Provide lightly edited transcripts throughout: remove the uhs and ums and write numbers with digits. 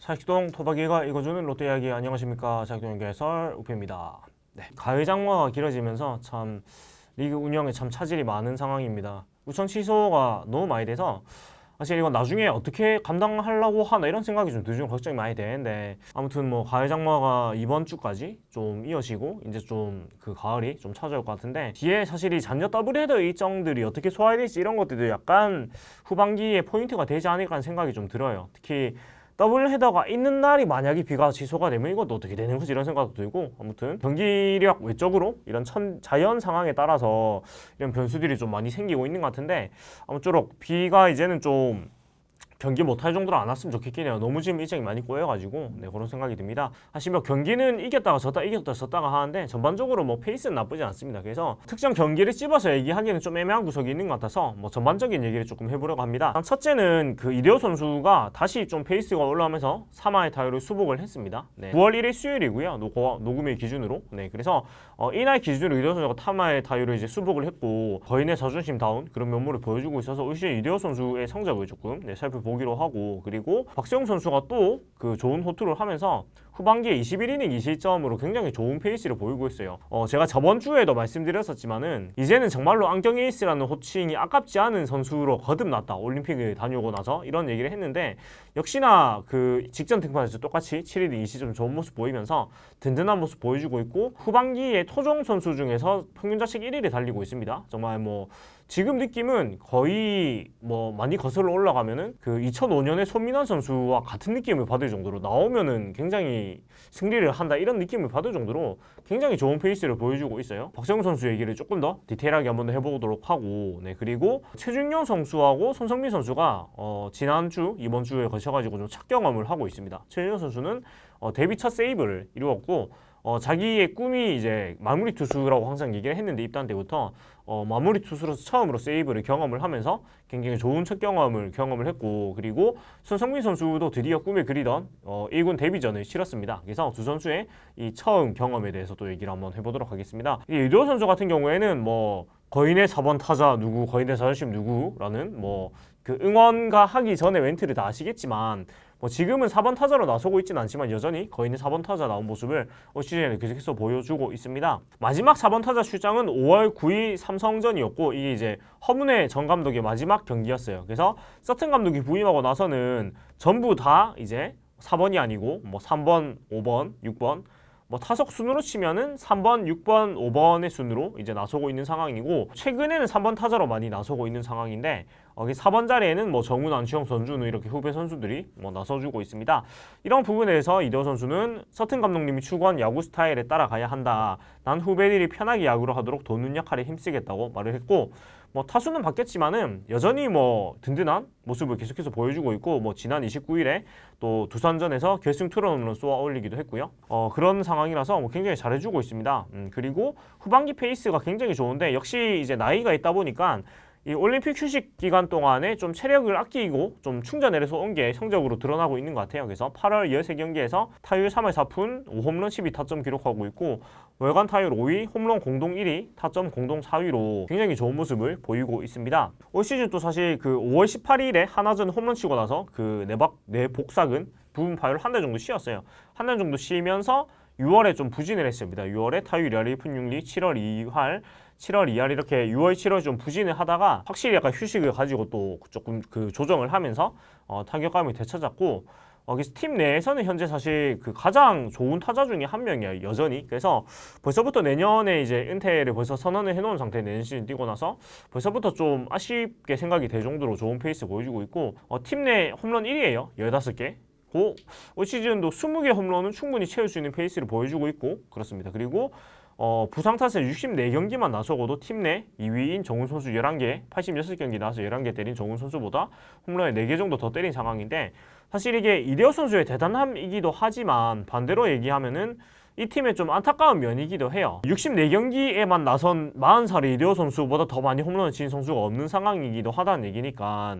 차익동 토박이가 읽어주는 롯데 이야기, 안녕하십니까. 차익동 해설 우표입니다. 네, 가을 장마가 길어지면서 참 리그 운영에 참 차질이 많은 상황입니다. 우선 취소가 너무 많이 돼서 사실 이건 나중에 어떻게 감당하려고 하나 이런 생각이 좀 들죠. 걱정이 많이 되는데, 아무튼 뭐 가을 장마가 이번 주까지 좀 이어지고 이제 좀 그 가을이 좀 찾아올 것 같은데, 뒤에 사실 이 잔여 더블헤더 일정들이 어떻게 소화될지 이런 것들도 약간 후반기에 포인트가 되지 않을까 하는 생각이 좀 들어요. 특히 더블헤더가 있는 날이 만약에 비가 취소가 되면 이것도 어떻게 되는 거지 이런 생각도 들고, 아무튼 경기력 외적으로 이런 자연 상황에 따라서 이런 변수들이 좀 많이 생기고 있는 것 같은데, 아무쪼록 비가 이제는 좀 경기 못할 정도로 안 왔으면 좋겠긴 해요. 너무 지금 일정이 많이 꼬여가지고 그런 생각이 듭니다. 사실 뭐 경기는 이겼다가 졌다가 하는데 전반적으로 뭐 페이스는 나쁘지 않습니다. 그래서 특정 경기를 찝어서 얘기하기는 좀 애매한 구석이 있는 것 같아서 뭐 전반적인 얘기를 조금 해보려고 합니다. 첫째는 그 이대호 선수가 다시 좀 페이스가 올라오면서 3화의 타율을 수복을 했습니다. 9월 1일 수요일이고요. 녹음일 기준으로. 그래서 이날 기준으로 이대호 선수가 3화의 타율을 이제 수복을 했고, 거인의 자존심다운 그런 면모를 보여주고 있어서 올 시즌 이대호 선수의 성적을 조금 살펴보기로 하고, 그리고 박세웅 선수가 또 그 좋은 호투를 하면서 후반기에 21이닝 2실점으로 굉장히 좋은 페이스를 보이고 있어요. 제가 저번 주에도 말씀드렸었지만은 이제는 정말로 안경 에이스라는 호칭이 아깝지 않은 선수로 거듭났다. 올림픽을 다녀오고 나서 이런 얘기를 했는데, 역시나 그 직전 등판에서 똑같이 7이닝 2실점 좋은 모습 보이면서 든든한 모습 보여주고 있고, 후반기에 토종 선수 중에서 평균 자책 1위를 달리고 있습니다. 정말 뭐 지금 느낌은 거의 뭐 많이 거슬러 올라가면은 그 2005년에 손민환 선수와 같은 느낌을 받을 정도로, 나오면은 굉장히 승리를 한다 이런 느낌을 받을 정도로 굉장히 좋은 페이스를 보여주고 있어요. 박세웅 선수 얘기를 조금 더 디테일하게 한번 해보도록 하고, 그리고 최준용 선수하고 손성민 선수가 지난주 이번 주에 거쳐가지고 좀 첫 경험을 하고 있습니다. 최준용 선수는 데뷔 첫 세이브를 이루었고, 자기의 꿈이 이제 마무리 투수라고 항상 얘기를 했는데, 입단 때부터 마무리 투수로서 처음으로 세이브를 경험을 하면서 굉장히 좋은 첫 경험을 했고, 그리고 손성민 선수도 드디어 꿈에 그리던 1군 데뷔전을 치렀습니다. 그래서 두 선수의 이 처음 경험에 대해서 또 얘기를 한번 해보도록 하겠습니다. 이대호 선수 같은 경우에는 뭐 거인의 4번 타자 누구, 거인의 자존심 누구라는 뭐 그 응원가 하기 전에 멘트를 다 아시겠지만, 뭐 지금은 4번 타자로 나서고 있지는 않지만 여전히 거인의 4번 타자 나온 모습을 올 시즌에 계속해서 보여주고 있습니다. 마지막 4번 타자 출장은 5월 9일 삼성전이었고, 이게 이제 허문회 전 감독의 마지막 경기였어요. 그래서 서튼 감독이 부임하고 나서는 전부 다 이제 4번이 아니고 뭐 3번, 5번, 6번, 뭐 타석 순으로 치면은 3번, 6번, 5번의 순으로 이제 나서고 있는 상황이고, 최근에는 3번 타자로 많이 나서고 있는 상황인데, 4번 자리에는 뭐 정훈, 안치홍, 전준우 이렇게 후배 선수들이 뭐 나서주고 있습니다. 이런 부분에서 이대호 선수는 서튼 감독님이 추구한 야구 스타일에 따라가야 한다. 난 후배들이 편하게 야구를 하도록 도는 역할에 힘쓰겠다고 말을 했고, 뭐 타수는 바뀌었지만은 여전히 뭐 든든한 모습을 계속해서 보여주고 있고, 뭐 지난 29일에 또 두산전에서 결승 투런으로 쏘아 올리기도 했고요. 그런 상황이라서 뭐 굉장히 잘해주고 있습니다. 그리고 후반기 페이스가 굉장히 좋은데, 역시 이제 나이가 있다 보니까 이 올림픽 휴식 기간 동안에 좀 체력을 아끼고 좀 충전해서 온 게 성적으로 드러나고 있는 것 같아요. 그래서 8월 13경기에서 타율 3할 4푼, 5홈런 12타점 기록하고 있고, 월간 타율 5위, 홈런 공동 1위, 타점 공동 4위로 굉장히 좋은 모습을 보이고 있습니다. 올 시즌 또 사실 그 5월 18일에 하나전 홈런 치고 나서 그 내복삭은 부분 파열 한 달 정도 쉬었어요. 한 달 정도 쉬면서 6월에 좀 부진을 했습니다. 6월에 타율 2할 1푼 6리, 7월 2할, 7월 2할 이렇게 6월, 7월 좀 부진을 하다가 확실히 약간 휴식을 가지고 또 조금 그 조정을 하면서 타격감이 되찾았고, 그래서 팀 내에서는 현재 사실 그 가장 좋은 타자 중에 한 명이에요, 여전히. 그래서 벌써부터 내년에 이제 은퇴를 벌써 선언을 해놓은 상태에 내년 시즌 뛰고 나서 벌써부터 좀 아쉽게 생각이 될 정도로 좋은 페이스 보여주고 있고, 팀 내 홈런 1위예요, 15개. 올 시즌도 20개 홈런은 충분히 채울 수 있는 페이스를 보여주고 있고 그렇습니다. 그리고 부상 탓에 64경기만 나서고도 팀 내 2위인 정훈 선수 11개, 86경기 나와서 11개 때린 정훈 선수보다 홈런을 4개 정도 더 때린 상황인데, 사실 이게 이대호 선수의 대단함이기도 하지만 반대로 얘기하면은 이 팀의 좀 안타까운 면이기도 해요. 64경기에만 나선 40살의 이대호 선수보다 더 많이 홈런을 친 선수가 없는 상황이기도 하다는 얘기니까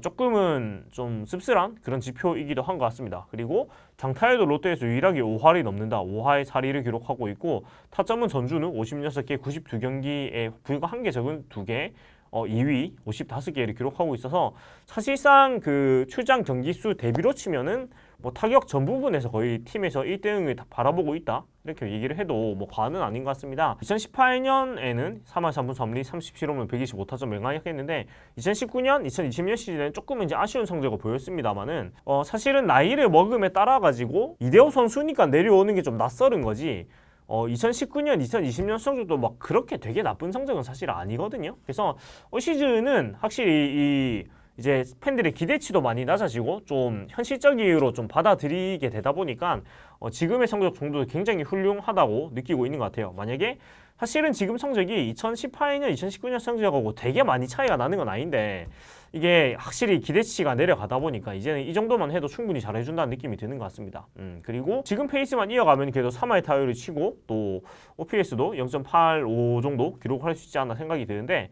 조금은 좀 씁쓸한 그런 지표이기도 한 것 같습니다. 그리고 장타율도 롯데에서 유일하게 5할이 넘는다. 5할 4리를 기록하고 있고, 타점은 전준우 56개 92경기에 불과 1개 적은 2개, 2위 55개를 기록하고 있어서 사실상 그 출장 경기 수 대비로 치면은 뭐 타격 전 부분에서 거의 팀에서 1등을 다 바라보고 있다 이렇게 얘기를 해도 뭐 과언은 아닌 것 같습니다. 2018년에는 3할 3분 3리 37홈런 125타점 맹활약했는데 2019년, 2020년 시즌에는 조금 이제 아쉬운 성적을 보였습니다만은 사실은 나이를 먹음에 따라 가지고 이대호 선수니까 내려오는 게 좀 낯설은 거지. 2019년, 2020년 성적도 막 그렇게 되게 나쁜 성적은 사실 아니거든요. 그래서 올 시즌은 확실히 이제 팬들의 기대치도 많이 낮아지고 좀 현실적으로 좀 받아들이게 되다 보니까 지금의 성적 정도도 굉장히 훌륭하다고 느끼고 있는 것 같아요. 만약에 사실은 지금 성적이 2018년, 2019년 성적하고 되게 많이 차이가 나는 건 아닌데 이게 확실히 기대치가 내려가다 보니까 이제는 이 정도만 해도 충분히 잘해준다는 느낌이 드는 것 같습니다. 그리고 지금 페이스만 이어가면 그래도 3할 타율을 치고 또 OPS도 0.85 정도 기록할 수 있지 않나 생각이 드는데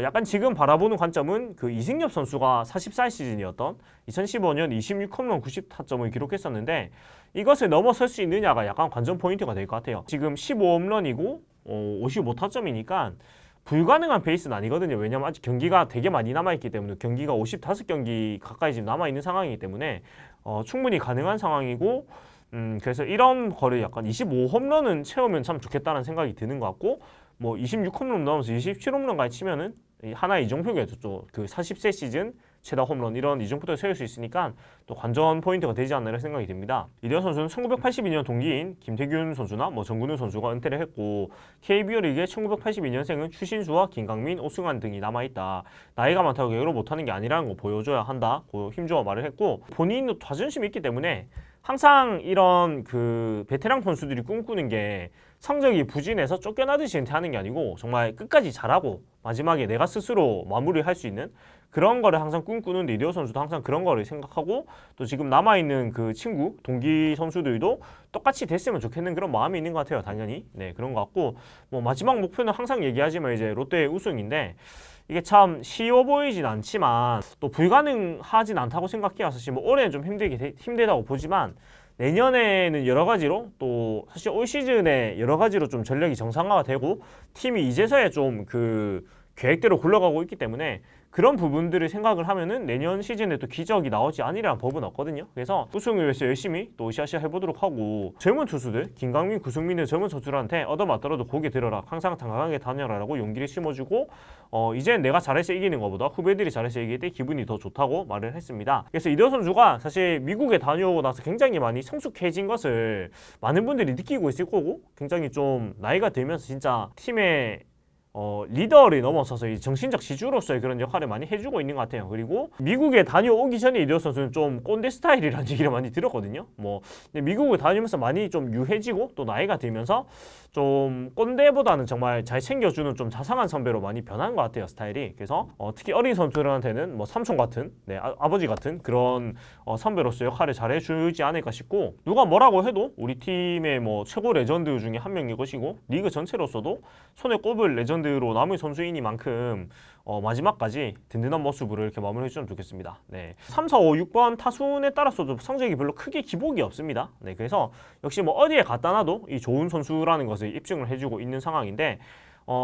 약간 지금 바라보는 관점은 그 이승엽 선수가 44일 시즌이었던 2015년 26홈런 90타점을 기록했었는데 이것을 넘어설 수 있느냐가 약간 관전 포인트가 될 것 같아요. 지금 15홈런이고 55타점이니까 불가능한 페이스는 아니거든요. 왜냐면 아직 경기가 되게 많이 남아있기 때문에 경기가 55경기 가까이 지금 남아있는 상황이기 때문에 충분히 가능한 상황이고 그래서 이런 거를 약간 25홈런은 채우면 참 좋겠다는 생각이 드는 것 같고 뭐 26홈런 넘어서 27홈런까지 치면은 하나의 이정표가 또 그 40세 시즌 최다 홈런 이런 이정표도 세울 수 있으니까 또 관전 포인트가 되지 않나 이런 생각이 듭니다. 이대호 선수는 1982년 동기인 김태균 선수나 뭐 정근우 선수가 은퇴를 했고 KBO 리그에 1982년생은 추신수와 김강민, 오승환 등이 남아있다. 나이가 많다고 개그로 못하는 게 아니라는 거 보여줘야 한다고 힘주어 말을 했고 본인도 자존심이 있기 때문에 항상 이런 그 베테랑 선수들이 꿈꾸는 게 성적이 부진해서 쫓겨나듯이 은퇴하는 게 아니고 정말 끝까지 잘하고 마지막에 내가 스스로 마무리할 수 있는 그런 거를 항상 꿈꾸는 이대호 선수도 항상 그런 거를 생각하고 또 지금 남아있는 그 친구, 동기 선수들도 똑같이 됐으면 좋겠는 그런 마음이 있는 것 같아요. 당연히. 네, 그런 것 같고 뭐 마지막 목표는 항상 얘기하지만 이제 롯데의 우승인데 이게 참 쉬워 보이진 않지만 또 불가능하진 않다고 생각해요. 사실 뭐 올해는 좀 힘들다고 보지만 내년에는 여러 가지로 또 사실 올 시즌에 여러 가지로 좀 전력이 정상화가 되고 팀이 이제서야 좀 그 계획대로 굴러가고 있기 때문에 그런 부분들을 생각을 하면은 내년 시즌에 또 기적이 나오지 않으리라는 법은 없거든요. 그래서 우승을 위해서 열심히 또 으쌰으쌰 해보도록 하고 젊은 투수들 김강민, 구승민의 젊은 선수들한테 얻어맞더라도 고개 들어라 항상 당당하게 다녀라라고 용기를 심어주고 이제 내가 잘해서 이기는 것보다 후배들이 잘해서 이길 때 기분이 더 좋다고 말을 했습니다. 그래서 이대호 선수가 사실 미국에 다녀오고 나서 굉장히 많이 성숙해진 것을 많은 분들이 느끼고 있을 거고 굉장히 좀 나이가 들면서 진짜 팀의 리더를 넘어서서 이 정신적 지주로서의 그런 역할을 많이 해주고 있는 것 같아요. 그리고 미국에 다녀오기 전에 이대호 선수는 좀 꼰대 스타일이라는 얘기를 많이 들었거든요. 근데 미국을 다니면서 많이 좀 유해지고 또 나이가 들면서 좀 꼰대보다는 정말 잘 챙겨주는 좀 자상한 선배로 많이 변한 것 같아요. 스타일이. 그래서 특히 어린 선수들한테는 뭐 삼촌 같은, 아버지 같은 그런 선배로서 역할을 잘 해주지 않을까 싶고 누가 뭐라고 해도 우리 팀의 뭐 최고 레전드 중에 한 명일 것이고 리그 전체로서도 손에 꼽을 레전드로 남은 선수이니만큼 마지막까지 든든한 모습으로 이렇게 마무리해 주면 좋겠습니다. 네. 3, 4, 5, 6번 타순에 따라서도 성적이 별로 크게 기복이 없습니다. 네. 그래서 역시 뭐 어디에 갖다 놔도 이 좋은 선수라는 것을 입증을 해주고 있는 상황인데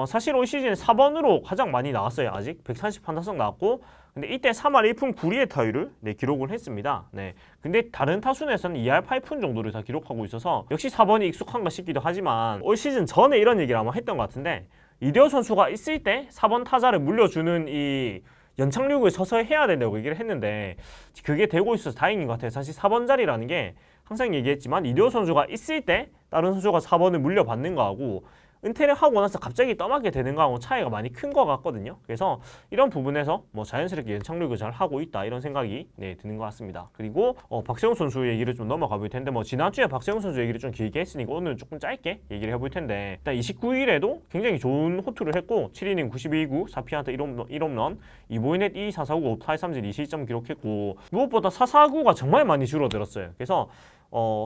사실 올 시즌 4번으로 가장 많이 나왔어요. 아직 131타석 나왔고 근데 이때 3할 1푼 9리의 타율을 기록을 했습니다. 네. 근데 다른 타순에서는 2할 8푼 정도를 다 기록하고 있어서 역시 4번이 익숙한가 싶기도 하지만 올 시즌 전에 이런 얘기를 아마 했던 것 같은데 이대호 선수가 있을 때 4번 타자를 물려주는 이 연착륙을 서서히 해야 된다고 얘기를 했는데 그게 되고 있어서 다행인 것 같아요. 사실 4번 자리라는 게 항상 얘기했지만 이대호 선수가 있을 때 다른 선수가 4번을 물려받는 거하고 은퇴를 하고 나서 갑자기 떠맡게 되는 거하고 차이가 많이 큰 것 같거든요. 그래서 이런 부분에서 뭐 자연스럽게 연착륙을 잘 하고 있다 이런 생각이 드는 것 같습니다. 그리고 박세웅 선수 얘기를 좀 넘어가 볼 텐데 뭐 지난주에 박세웅 선수 얘기를 좀 길게 했으니까 오늘 조금 짧게 얘기를 해볼 텐데 일단 29일에도 굉장히 좋은 호투를 했고 7이닝 92구 4피안타 1홈런 2보이넷 2, 4사구 5타의 3진 2실점 기록했고 무엇보다 4사구가 정말 많이 줄어들었어요. 그래서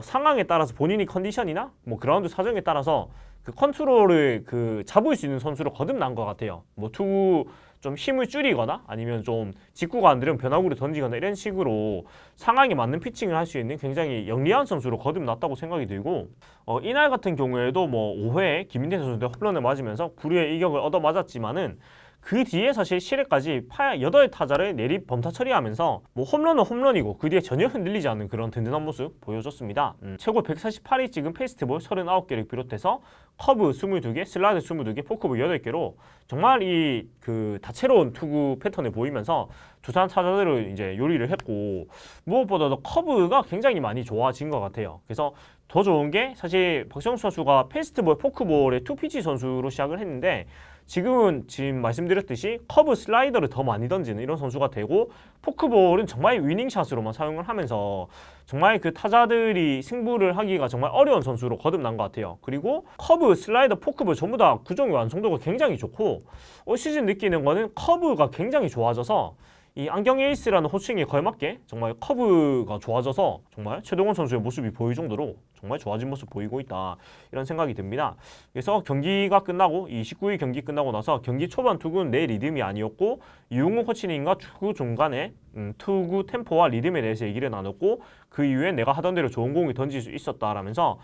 상황에 따라서 본인이 컨디션이나 뭐 그라운드 사정에 따라서 그 컨트롤을 잡을 수 있는 선수로 거듭난 것 같아요. 뭐 투구 좀 힘을 줄이거나 아니면 좀 직구가 안 되면 변화구를 던지거나 이런 식으로 상황에 맞는 피칭을 할 수 있는 굉장히 영리한 선수로 거듭났다고 생각이 들고 이날 같은 경우에도 뭐 5회에 김인태 선수한테 홈런을 맞으면서 불의의 이격을 얻어맞았지만은 그 뒤에 사실 7회까지 8타자를 내리 범타 처리하면서 뭐 홈런은 홈런이고 그 뒤에 전혀 흔들리지 않는 그런 든든한 모습 보여줬습니다. 최고 148이 찍은 페이스트볼 39개를 비롯해서 커브 22개, 슬라이드 22개, 포크볼 8개로 정말 이 그 다채로운 투구 패턴을 보이면서 두산 타자들을 이제 요리를 했고, 무엇보다도 커브가 굉장히 많이 좋아진 것 같아요. 그래서 더 좋은 게 사실 박정수 선수가 페이스트볼, 포크볼의 투피치 선수로 시작을 했는데 지금 말씀드렸듯이 커브 슬라이더를 더 많이 던지는 이런 선수가 되고, 포크볼은 정말 위닝샷으로만 사용을 하면서 정말 그 타자들이 승부를 하기가 정말 어려운 선수로 거듭난 것 같아요. 그리고 커브, 슬라이더, 포크볼 전부 다 구종의 완성도가 굉장히 좋고, 올 시즌 느끼는 거는 커브가 굉장히 좋아져서 이 안경 에이스라는 호칭에 걸맞게 정말 커브가 좋아져서 정말 최동원 선수의 모습이 보일 정도로 정말 좋아진 모습 보이고 있다, 이런 생각이 듭니다. 그래서 경기가 끝나고 이 19일 경기 끝나고 나서 경기 초반 투구는 내 리듬이 아니었고 이용호 코치님과 투구 중간에 투구 템포와 리듬에 대해서 얘기를 나눴고, 그 이후에 내가 하던 대로 좋은 공을 던질 수 있었다라면서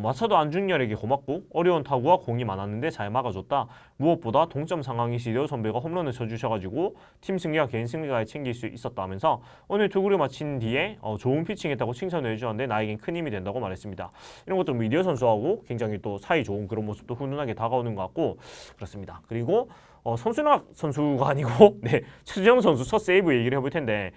마차도 안중열에게 고맙고 어려운 타구와 공이 많았는데 잘 막아줬다. 무엇보다 동점 상황이 시대호 선배가 홈런을 쳐주셔가지고 팀 승리와 개인 승리까지 챙길 수 있었다면서 오늘 투구를 마친 뒤에 좋은 피칭했다고 칭찬을 해주셨는데 나에겐 큰 힘이 된다고 말했습니다. 이런 것도 미디어 선수하고 굉장히 또 사이 좋은 그런 모습도 훈훈하게 다가오는 것 같고 그렇습니다. 그리고 손순학 선수가 아니고 네, 최준영 선수 첫 세이브 얘기를 해볼 텐데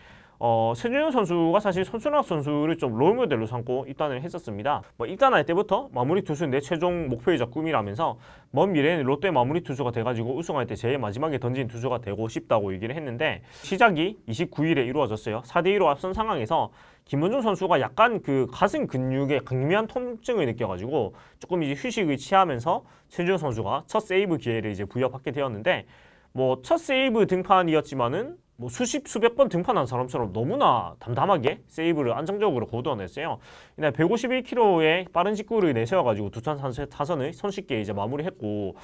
최준영 선수가 사실 손순학 선수를 좀 롤모델로 삼고 입단을 했었습니다. 입단할 때부터 마무리 투수는 내 최종 목표이자 꿈이라면서 먼 미래에는 롯데 마무리 투수가 돼가지고 우승할 때 제일 마지막에 던진 투수가 되고 싶다고 얘기를 했는데 시작이 29일에 이루어졌어요. 4대2로 앞선 상황에서 김원중 선수가 약간 그 가슴 근육에 극심한 통증을 느껴가지고 조금 이제 휴식을 취하면서 최준영 선수가 첫 세이브 기회를 이제 부여받게 되었는데 첫 세이브 등판이었지만은 수백 번 등판한 사람처럼 너무나 담담하게 세이브를 안정적으로 거두어냈어요. 이날 151km의 빠른 직구를 내세워가지고 두산 타선을 손쉽게 이제 마무리했고,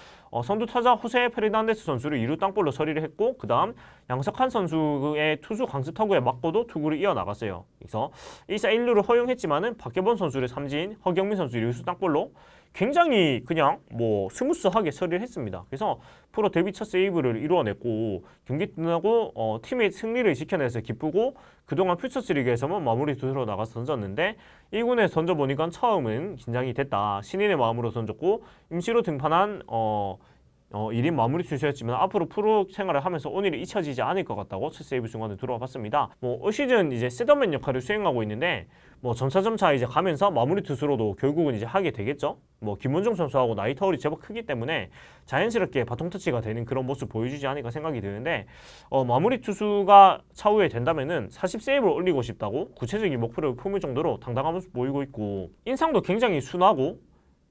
선두 타자 호세 페르난데스 선수를 2루 땅볼로 처리를 했고, 그 다음 양석환 선수의 투수 강습 타구에 맞고도 투구를 이어나갔어요. 그래서 1사 1루를 허용했지만은 박계본 선수를 삼진, 허경민 선수 1루수 땅볼로 굉장히 그냥 스무스하게 처리를 했습니다. 그래서 프로 데뷔 첫 세이브를 이루어냈고 경기 끝나고 팀의 승리를 지켜내서 기쁘고 그동안 퓨처스리그에서만 마무리 투수로 나가서 던졌는데 1군에서 던져보니까 처음은 긴장이 됐다. 신인의 마음으로 던졌고 임시로 등판한 1인 마무리 투수였지만 앞으로 프로 생활을 하면서 오늘이 잊혀지지 않을 것 같다고 첫 세이브 순간에 들어와 봤습니다. 올 시즌 이제 셋업맨 역할을 수행하고 있는데 점차 이제 가면서 마무리 투수로도 결국은 이제 하게 되겠죠. 김원중 선수하고 나이 터울이 제법 크기 때문에 자연스럽게 바통 터치가 되는 그런 모습 보여주지 않을까 생각이 드는데 마무리 투수가 차후에 된다면은 40세이브를 올리고 싶다고 구체적인 목표를 품을 정도로 당당한 모습 보이고 있고 인상도 굉장히 순하고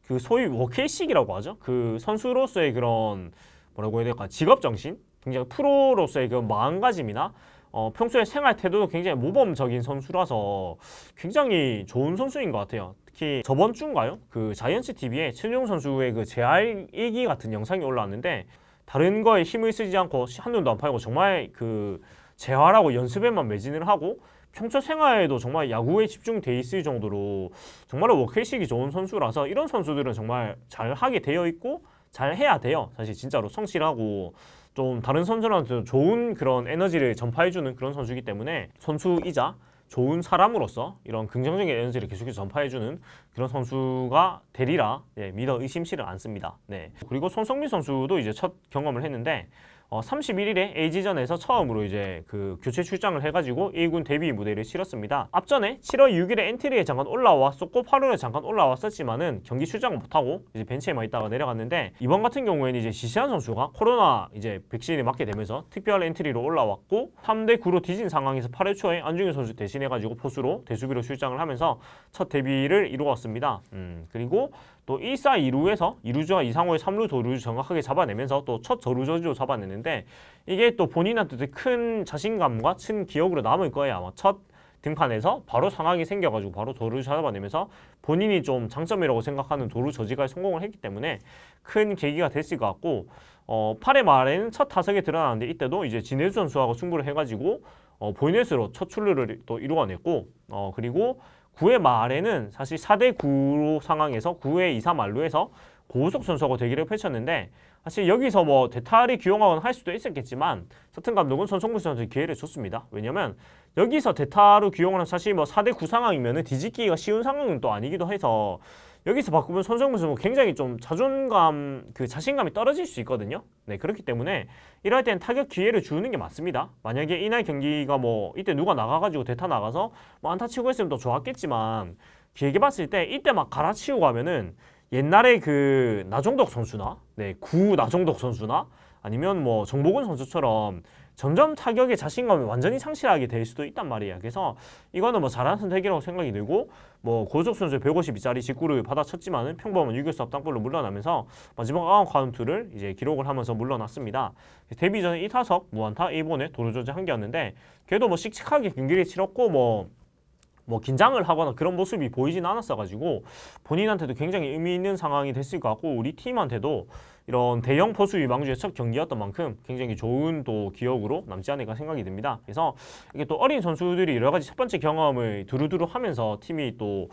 그 소위 워케이식이라고 하죠. 그 선수로서의 그런 뭐라고 해야 될까 직업 정신, 굉장히 프로로서의 그 마음가짐이나 평소에 생활 태도도 굉장히 모범적인 선수라서 굉장히 좋은 선수인 것 같아요. 특히 저번 주인가요? 그 자이언츠 TV에 최준용 선수의 그 재활 일기 같은 영상이 올라왔는데 다른 거에 힘을 쓰지 않고 한눈도 안 팔고 정말 그 재활하고 연습에만 매진을 하고 평소 생활에도 정말 야구에 집중돼 있을 정도로 정말로 워크의식이 좋은 선수라서 이런 선수들은 정말 잘하게 되어 있고 잘해야 돼요. 사실 진짜로 성실하고 좀 다른 선수들한테도 좋은 그런 에너지를 전파해주는 그런 선수이기 때문에 선수이자 좋은 사람으로서 이런 긍정적인 에너지를 계속해서 전파해주는 그런 선수가 되리라 믿어 의심치를 않습니다. 그리고 손성민 선수도 이제 첫 경험을 했는데 31일에 LG전에서 처음으로 이제 그 교체 출장을 해가지고 1군 데뷔 무대를 치렀습니다. 앞전에 7월 6일에 엔트리에 잠깐 올라왔었고 8월에 잠깐 올라왔었지만은 경기 출장을 못하고 이제 벤치에만 있다가 내려갔는데 이번 같은 경우에는 이제 시시한 선수가 코로나 이제 백신을 맞게 되면서 특별 엔트리로 올라왔고 3대 9로 뒤진 상황에서 8회 초에 안중현 선수 대신해가지고 포수로 대수비로 출장을 하면서 첫 데뷔를 이루었습니다. 그리고 또 1사 2루에서 2루주와 이상호의 3루 도루를 정확하게 잡아내면서 또 첫 저루저주로 잡아내는데 이게 또 본인한테도 큰 자신감과 큰 기억으로 남을 거예요. 아마 첫 등판에서 바로 상황이 생겨가지고 바로 도루를 잡아내면서 본인이 좀 장점이라고 생각하는 도루 저지가에 성공을 했기 때문에 큰 계기가 됐을 것 같고 8회 말에는 첫 타석에 드러나는데 이때도 이제 진해수 선수하고 승부를 해가지고 본넷으로 첫 출루를 또 이루어냈고 그리고 9회 말에는 사실 4대 9 상황에서 9회 2사 만루에서 고우석 선수하고 대결을 펼쳤는데 사실 여기서 뭐 대타를 기용하거나 할 수도 있었겠지만 서튼 감독은 손성무 선수에 기회를 줬습니다. 왜냐면 여기서 대타로 기용을 하면 사실 뭐 4대9 상황이면 뒤집기가 쉬운 상황은 또 아니기도 해서 여기서 바꾸면 손성무 선수 굉장히 좀 자존감, 자신감이 떨어질 수 있거든요. 네, 그렇기 때문에 이럴 땐 타격 기회를 주는 게 맞습니다. 만약에 이날 경기가 뭐 이때 누가 나가가지고 대타 나가서 뭐 안타 치고 했으면 더 좋았겠지만 길게 봤을 때 이때 막 갈아치우고 하면은 옛날에 나종덕 선수나 구 나종덕 선수나 아니면 뭐 정복은 선수처럼 점점 타격의 자신감을 완전히 상실하게 될 수도 있단 말이에요. 그래서 이거는 뭐 잘하는 선택이라고 생각이 들고 뭐 고우석 선수의 152짜리 직구를 받아쳤지만은 평범한 유격수 앞땅볼로 물러나면서 마지막 아웃 카운트를 이제 기록을 하면서 물러났습니다. 데뷔 전에 1타석 무안타 1본에 도루조지 1개였는데 그래도 뭐 씩씩하게 경기를 치렀고 뭐 긴장을 하거나 그런 모습이 보이진 않았어가지고 본인한테도 굉장히 의미 있는 상황이 됐을 것 같고 우리 팀한테도 이런 대형 포수 유망주의 첫 경기였던 만큼 굉장히 좋은 또 기억으로 남지 않을까 생각이 듭니다. 그래서 이게 또 어린 선수들이 여러 가지 첫 번째 경험을 두루두루 하면서 팀이 또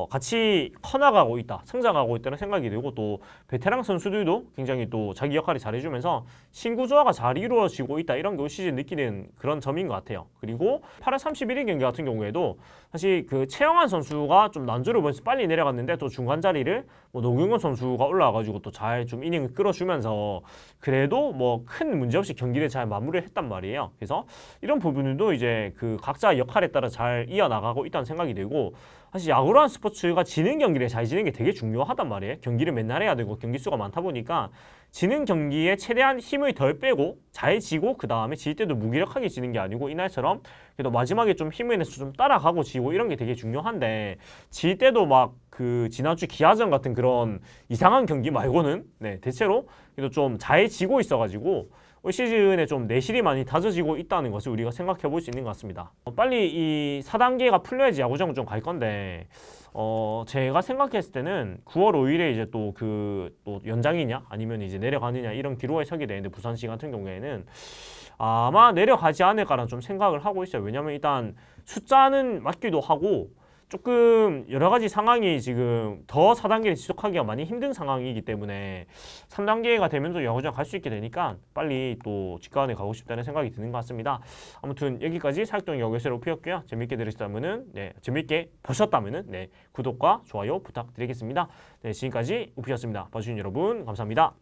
같이 커나가고 있다, 성장하고 있다는 생각이 들고 또 베테랑 선수들도 굉장히 또 자기 역할을 잘해주면서 신구조화가 잘 이루어지고 있다 이런 게 올 시즌 느끼는 그런 점인 것 같아요. 그리고 8월 31일 경기 같은 경우에도 사실 최영환 선수가 좀 난조를 보면서 빨리 내려갔는데 또 중간 자리를 뭐 노경건 선수가 올라와가지고 또 잘 좀 이닝을 끌어주면서 그래도 뭐 큰 문제 없이 경기를 잘 마무리를 했단 말이에요. 그래서 이런 부분들도 이제 각자 역할에 따라 잘 이어나가고 있다는 생각이 들고 사실 야구라는 스포츠가 지는 경기를 잘 지는 게 되게 중요하단 말이에요. 경기를 맨날 해야 되고 경기 수가 많다 보니까 지는 경기에 최대한 힘을 덜 빼고 잘 지고 그 다음에 질 때도 무기력하게 지는 게 아니고 이날처럼 그래도 마지막에 좀 힘을 내서 좀 따라가고 지고 이런 게 되게 중요한데 질 때도 막 지난주 기아전 같은 그런 이상한 경기 말고는 대체로 그래도 좀 잘 지고 있어가지고 올 시즌에 좀 내실이 많이 다져지고 있다는 것을 우리가 생각해 볼 수 있는 것 같습니다. 빨리 이 4단계가 풀려야지 야구장을 좀 갈 건데 제가 생각했을 때는 9월 5일에 이제 또 연장이냐 아니면 이제 내려가느냐 이런 기로에 서게 되는데 부산시 같은 경우에는 아마 내려가지 않을까라는 좀 생각을 하고 있어요. 왜냐면 일단 숫자는 맞기도 하고 조금 여러 가지 상황이 지금 더 4단계를 지속하기가 많이 힘든 상황이기 때문에 3단계가 되면서 야구장 갈 수 있게 되니까 빨리 또 직관에 가고 싶다는 생각이 드는 것 같습니다. 아무튼 여기까지 사육동 야구예술 오피였고요. 재밌게 들으셨다면은 재밌게 보셨다면은 구독과 좋아요 부탁드리겠습니다. 지금까지 오피였습니다. 봐주신 여러분 감사합니다.